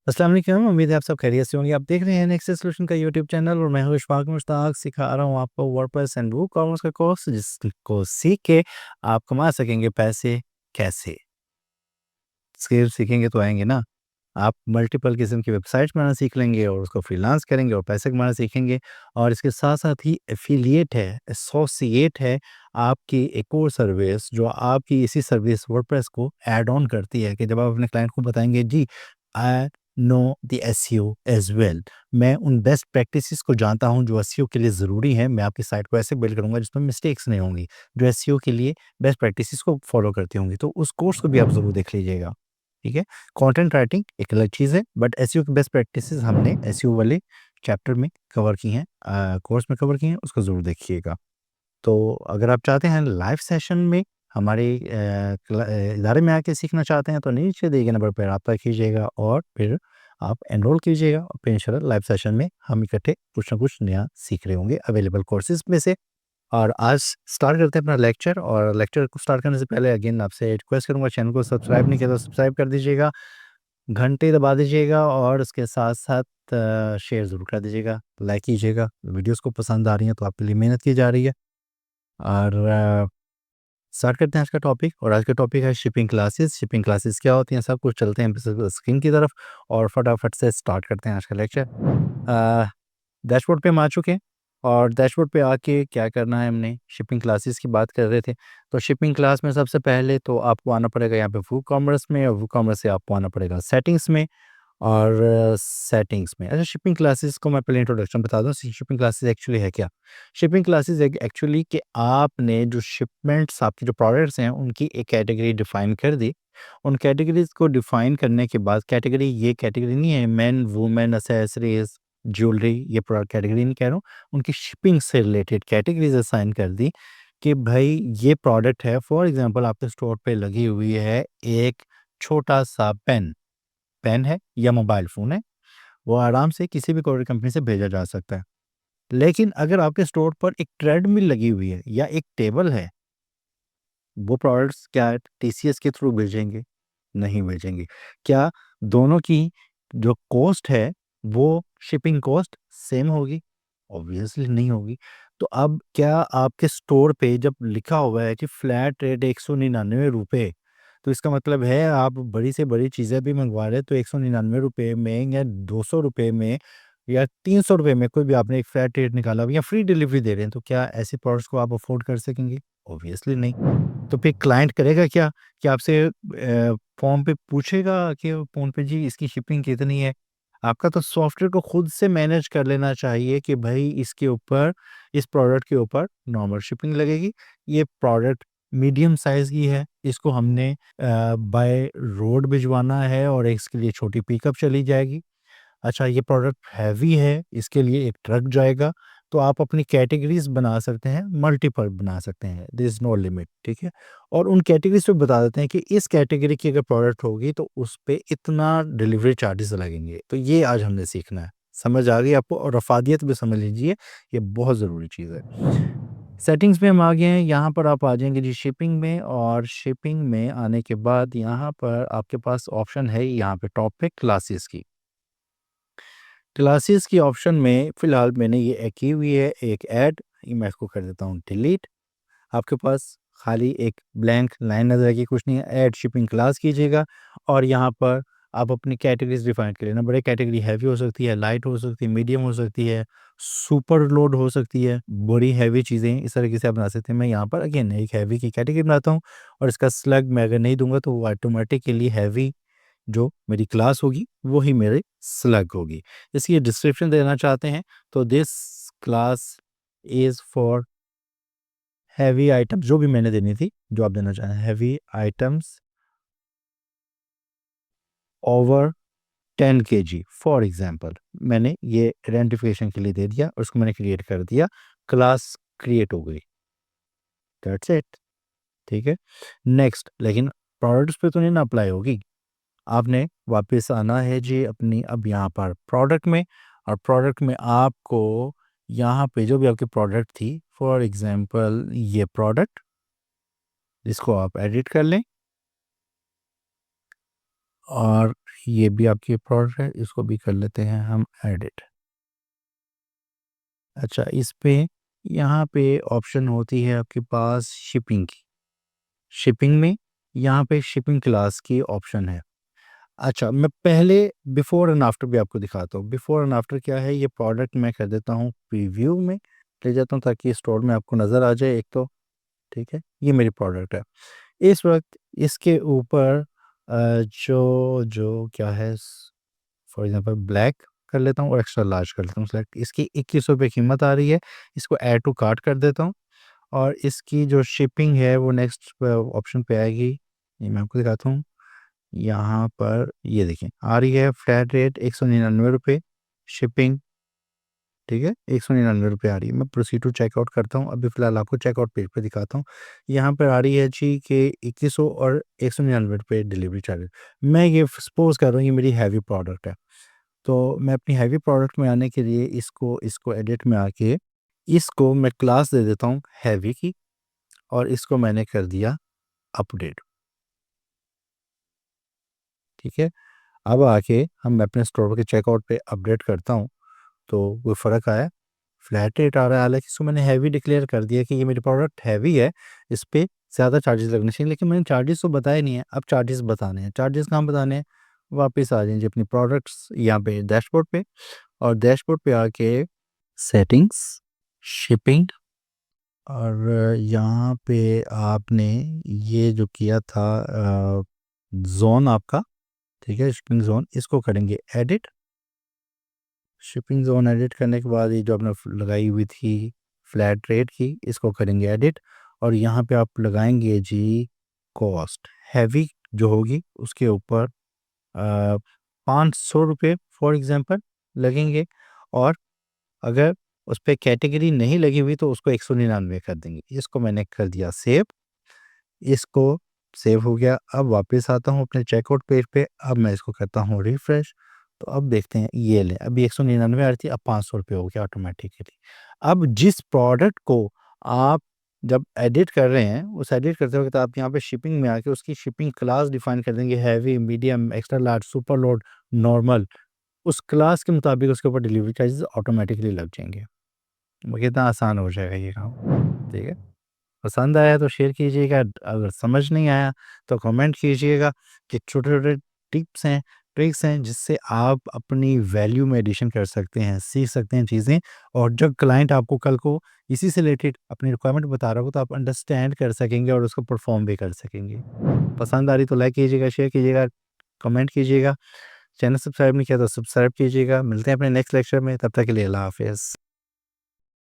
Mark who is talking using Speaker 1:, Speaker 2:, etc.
Speaker 1: अस्सलाम वालेकुम, उम्मीद है आप सब खैरियत से होंगे। आप देख रहे हैं नेक्स्ट सॉल्यूशन का यूट्यूब चैनल और मैं हूं इशफाक मुश्ताक। सिखा रहा हूं आपको वर्डप्रेस एंड वूकॉमर्स का कोर्स, जिसको सीख के आप कमा सकेंगे पैसे। कैसे स्किल सीखेंगे तो आएंगे ना। आप मल्टीपल किस्म की वेबसाइट्स बनाना सीख लेंगे और उसको फ्रीलांस करेंगे और पैसे कमाना सीखेंगे। और इसके साथ साथ ही एफिलिएट है, एसोसिएट है, आपकी एक और सर्विस जो आपकी इसी सर्विस वर्डप्रेस को ऐड ऑन करती है कि जब आप अपने क्लाइंट को बताएंगे जी, I know the SEO as well, मैं उन बेस्ट प्रैक्टिसेस को जानता हूं जो एसईओ के लिए ज़रूरी है। मैं आपकी साइट को ऐसे बिल्ड करूंगा जिसमें मिस्टेक्स नहीं होंगी, जो एसईओ के लिए बेस्ट प्रैक्टिसेस को फॉलो करती होंगी। तो उस कोर्स को भी आप ज़रूर देख लीजिएगा। ठीक है। कंटेंट राइटिंग एक अलग चीज़ है, बट एसईओ की बेस्ट प्रैक्टिसेस हमने एसईओ वाले चैप्टर में कवर की हैं, कोर्स में कवर की हैं, उसको ज़रूर देखिएगा। तो अगर आप चाहते हैं लाइव सेशन में हमारे इदारे में आके सीखना चाहते हैं तो नीचे दिए गए नंबर पर रब्ता कीजिएगा और फिर आप एनरोल कीजिएगा और फिर इंशाल्लाह लाइव सेशन में हम इकट्ठे कुछ ना कुछ नया सीख रहे होंगे अवेलेबल कोर्सेज में से। और आज स्टार्ट करते हैं अपना लेक्चर। और लेक्चर को स्टार्ट करने से पहले अगेन आपसे रिक्वेस्ट करूंगा, चैनल को सब्सक्राइब नहीं किया तो सब्सक्राइब कर दीजिएगा, घंटे दबा दीजिएगा और उसके साथ साथ शेयर ज़रूर कर दीजिएगा, लाइक कीजिएगा। वीडियोस को पसंद आ रही हैं तो आपके लिए मेहनत की जा रही है। और स्टार्ट करते हैं आज का टॉपिक। और आज का टॉपिक है शिपिंग क्लासेस। शिपिंग क्लासेस क्या होती हैं, सब कुछ। चलते हैं स्क्रीन की तरफ और फटाफट से स्टार्ट करते हैं आज का लेक्चर। डैशबोर्ड पे हम आ चुके हैं और डैशबोर्ड पे आके क्या करना है, हमने शिपिंग क्लासेस की बात कर रहे थे। तो शिपिंग क्लास में सबसे पहले तो आपको आना पड़ेगा यहाँ पे वूकॉमर्स में, और वूकॉमर्स से आपको आना पड़ेगा सेटिंग्स में। और सेटिंग्स में, अच्छा, शिपिंग क्लासेस को मैं पहले इंट्रोडक्शन बता दूं। शिपिंग क्लासेस एक्चुअली है क्या? शिपिंग क्लासेस एक एक्चुअली कि आपने जो शिपमेंट्स, आपके जो प्रोडक्ट्स हैं उनकी एक कैटेगरी डिफाइन कर दी। उन कैटेगरीज को डिफाइन करने के बाद, कैटेगरी ये कैटेगरी नहीं है मेन वुमेन एसेसरीज ज्वेलरी, ये प्रोडक्ट कैटेगरी नहीं कह रहा हूँ, उनकी शिपिंग से रिलेटेड कैटेगरीज असाइन कर दी कि भाई ये प्रोडक्ट है। फॉर एग्जांपल आपके स्टोर पे लगी हुई है एक छोटा सा पेन, पेन है या मोबाइल फ़ोन है, वो आराम से किसी भी कोरियर कंपनी से भेजा जा सकता है। लेकिन अगर आपके स्टोर पर एक ट्रेडमिल लगी हुई है या एक टेबल है, वो प्रोडक्ट्स क्या है, टीसीएस के थ्रू भेजेंगे? नहीं भेजेंगे। क्या दोनों की जो कॉस्ट है वो शिपिंग कॉस्ट सेम होगी? ऑब्वियसली नहीं होगी। तो अब क्या आपके स्टोर पे जब लिखा हुआ है कि फ्लैट रेट ₹199, तो इसका मतलब है आप बड़ी से बड़ी चीज़ें भी मंगवा रहे हैं तो ₹199 में या ₹200 में या ₹300 में कोई भी आपने एक फ्लैट रेट निकाला हुआ या फ्री डिलीवरी दे रहे हैं, तो क्या ऐसे प्रोडक्ट्स को आप अफ़ोर्ड कर सकेंगे? ऑब्वियसली नहीं। तो फिर क्लाइंट करेगा क्या कि आपसे फ़ोन पे पूछेगा कि फ़ोन पे जी इसकी शिपिंग कितनी है? आपका तो सॉफ्टवेयर को खुद से मैनेज कर लेना चाहिए कि भई इसके ऊपर, इस प्रोडक्ट के ऊपर नॉर्मल शिपिंग लगेगी। ये प्रोडक्ट मीडियम साइज़ की है, इसको हमने बाय रोड भिजवाना है और इसके लिए छोटी पिकअप चली जाएगी। अच्छा, ये प्रोडक्ट हैवी है, इसके लिए एक ट्रक जाएगा। तो आप अपनी कैटेगरीज़ बना सकते हैं, मल्टीपल बना सकते हैं, देयर इज़ नो लिमिट, ठीक है? और उन कैटेगरीज़ पे बता देते हैं कि इस कैटेगरी की अगर प्रोडक्ट होगी तो उस पे इतना डिलीवरी चार्जेज़ लगेंगे। तो ये आज हमने सीखना है। समझ आ गई आपको? और रफ़ादियत भी समझ लीजिए, ये बहुत ज़रूरी चीज़ है। सेटिंग्स में हम आ गए हैं, यहाँ पर आप आ जाएँगे जी शिपिंग में। और शिपिंग में आने के बाद यहाँ पर आपके पास ऑप्शन है, यहाँ पे टॉप पे क्लासेस की। क्लासेस की ऑप्शन में फ़िलहाल मैंने ये की हुई है एक ऐड, ये मैं इसको कर देता हूँ डिलीट। आपके पास खाली एक ब्लैंक लाइन नज़र आएगी, कुछ नहीं है। ऐड शिपिंग क्लास कीजिएगा और यहाँ पर आप अपनी कैटेगरीज़ डिफाइन कर लेना। बड़े कैटेगरी हैवी हो सकती है, लाइट हो सकती है, मीडियम हो सकती है, सुपर लोड हो सकती है, बड़ी हैवी चीज़ें इस तरीके से आप बना सकते हैं। मैं यहाँ पर अगेन एक हैवी की कैटेगरी बनाता हूँ और इसका स्लग मैं अगर नहीं दूँगा तो वो ऑटोमेटिकली हैवी जो मेरी क्लास होगी वो ही मेरी स्लग होगी। इसकी डिस्क्रिप्शन देना चाहते हैं तो this class is for heavy items, जो भी मैंने देनी थी, जो आप देना चाहें, heavy items over 10 KG for example. मैंने ये आइडेंटिफिकेशन के लिए दे दिया और उसको मैंने क्रिएट कर दिया, क्लास क्रिएट हो गई। दैट्स इट, ठीक है। नेक्स्ट, लेकिन प्रोडक्ट्स पे तो नहीं ना अप्लाई होगी। आपने वापस आना है जी अपनी अब यहाँ पर प्रोडक्ट में। और प्रोडक्ट में आपको यहाँ पे जो भी आपकी प्रोडक्ट थी, फॉर एग्जांपल ये प्रोडक्ट, इसको आप एडिट कर लें और ये भी आपकी प्रोडक्ट है, इसको भी कर लेते हैं हम एडिट। अच्छा, इस पे यहाँ पे ऑप्शन होती है आपके पास शिपिंग की। शिपिंग में यहाँ पे शिपिंग क्लास की ऑप्शन है। अच्छा, मैं पहले बिफ़ोर एंड आफ्टर भी आपको दिखाता हूँ। बिफ़ोर एंड आफ्टर क्या है, ये प्रोडक्ट मैं कर देता हूँ प्रीव्यू में, ले जाता हूँ ताकि स्टोर में आपको नज़र आ जाए एक तो, ठीक है? ये मेरी प्रोडक्ट है। इस वक़्त इसके ऊपर जो जो क्या है फॉर एग्ज़ाम्पल ब्लैक कर लेता हूँ और एक्स्ट्रा लार्ज कर लेता हूँ सेलेक्ट। इसकी ₹21 कीमत आ रही है, इसको ऐड टू कार्ट कर देता हूँ और इसकी जो शिपिंग है वो नेक्स्ट ऑप्शन पे आएगी। ये मैं आपको दिखाता हूँ। यहाँ पर ये देखिए आ रही है फ्लैट रेट ₹199 शिपिंग, ठीक है? ₹199 आ रही है। मैं प्रोसीड टू चेकआउट करता हूँ। अभी फ़िलहाल आपको चेकआउट पेज पे दिखाता हूँ। यहाँ पर आ रही है जी कि 2100 और ₹199 डिलीवरी चार्जेज़। मैं ये सपोज़ कर रहा हूँ ये मेरी हैवी प्रोडक्ट है। तो मैं अपनी हैवी प्रोडक्ट में आने के लिए इसको इसको एडिट में आके इसको मैं क्लास दे देता हूँ हैवी की और इसको मैंने कर दिया अपडेट, ठीक है? अब आके हम अपने स्टोर के चेकआउट पे अपडेट करता हूँ, तो कोई फ़र्क आया? फ्लैट रेट आ रहा है, हालाँकि इसको मैंने हैवी डिक्लेयर कर दिया कि ये मेरी प्रोडक्ट हैवी है, इस पे ज़्यादा चार्जेज़ लगने चाहिए, लेकिन मैंने चार्जेज़ तो बताए नहीं है, अब चार्जेज़ बताने हैं। चार्जेज़ कहाँ बताने हैं? वापस आ जाइए अपनी प्रोडक्ट्स यहाँ पे डैशबोर्ड पे और डैशबोर्ड पे आके सेटिंग्स, शिपिंग और यहाँ पे आपने ये जो किया था ज़ोन आपका, ठीक है? शिपिंग ज़ोन इसको करेंगे एडिट। शिपिंग ज़ोन एडिट करने के बाद ये जो आपने लगाई हुई थी फ्लैट रेट की, इसको करेंगे एडिट और यहाँ पे आप लगाएँगे जी कॉस्ट। हैवी जो होगी उसके ऊपर ₹500 फॉर एग्ज़ाम्पल लगेंगे और अगर उस पे कैटेगरी नहीं लगी हुई तो उसको 199 कर देंगे। इसको मैंने कर दिया सेव, इसको सेव हो गया। अब वापस आता हूँ अपने चेकआउट पेज पे, अब मैं इसको करता हूँ रिफ्रेश, तो अब देखते हैं ये लें, अभी 199 आ रही थी, अब ₹500 हो गया ऑटोमैटिकली। अब जिस प्रोडक्ट को आप जब एडिट कर रहे हैं, उस एडिट करते वक़्त आप यहाँ पे शिपिंग में आके उसकी शिपिंग क्लास डिफाइन कर देंगे, heavy, medium, extra large, super load, normal. उस क्लास के मुताबिक उसके ऊपर डिलीवरी चार्जेज़ ऑटोमैटिकली लग जाएँगे। वो कितना आसान हो जाएगा ये काम, ठीक है? पसंद आया तो शेयर कीजिएगा, अगर समझ नहीं आया तो कमेंट कीजिएगा कि छोटे-छोटे टिप्स हैं, ट्रिक्स हैं जिससे आप अपनी वैल्यू में एडिशन कर सकते हैं, सीख सकते हैं चीज़ें और जब क्लाइंट आपको कल को इसी से रिलेटेड अपनी रिक्वायरमेंट बता रहा हो तो आप अंडरस्टैंड कर सकेंगे और उसको परफ़ॉर्म भी कर सकेंगे। पसंद आ रही तो लाइक कीजिएगा, शेयर कीजिएगा, कमेंट कीजिएगा। चैनल सब्सक्राइब नहीं किया तो सब्सक्राइब कीजिएगा। मिलते हैं अपने नेक्स्ट लेक्चर में, तब तक के लिए अल्लाह हाफ़िज़।